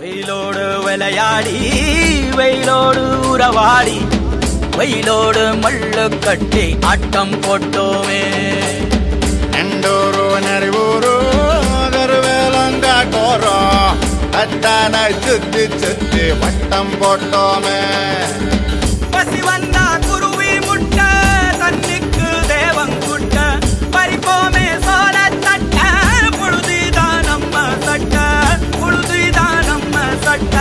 வெயிலோடு விளையாடி வெயிலோடு உறவாடி வெயிலோடு மல்லு கட்டி ஆட்டம் போட்டோமே. எண்டூரு நரிவூரு கருவேலங்காட்டோரோ அத்தான சுத்தி சுத்தி வட்டம் போட்டோமே. பசி வந்தா குருவி முட்ட தண்ணிக்கு தேவங்குட்ட பறிப்போமே சோழ தட்ட புழுதிதான் நம்ம சட்ட புழுதிதான் நம்ம சட்ட.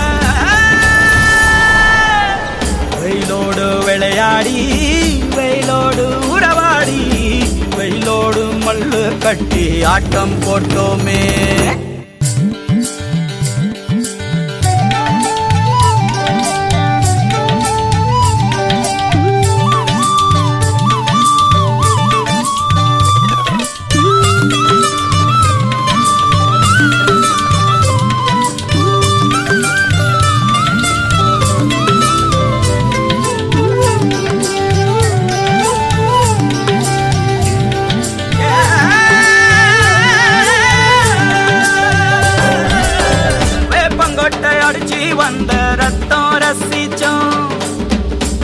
வெயிலோடு விளையாடி வெயிலோடு உறவாடி வெயிலோடு மல்லு கட்டி ஆட்டம் போட்டோமே. வந்த ரத்தம் ரசிச்சோம்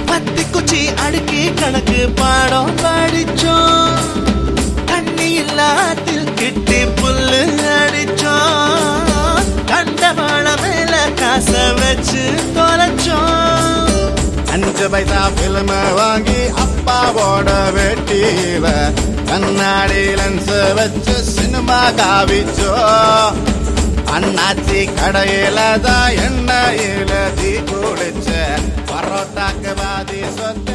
பத்தி குச்சி அடுக்கி கணக்கு பாடம் படிச்சோம். தண்ணி இல்லாத்தில் கிட்டி புல்லு அடிச்சோம். கண்டவாள மேல காச வச்சு தொலைச்சோம். 5 பைசா பிலிம வாங்கி அப்பாவோட வெட்டியில கண்ணாடி லென்ஸ் வச்சு சினிமா காவிச்சோ. அண்ணாச்சி கடையில தான் எண்ணெயில தீ குளிச்ச பரோட்டாக்கு பாதி சொத்த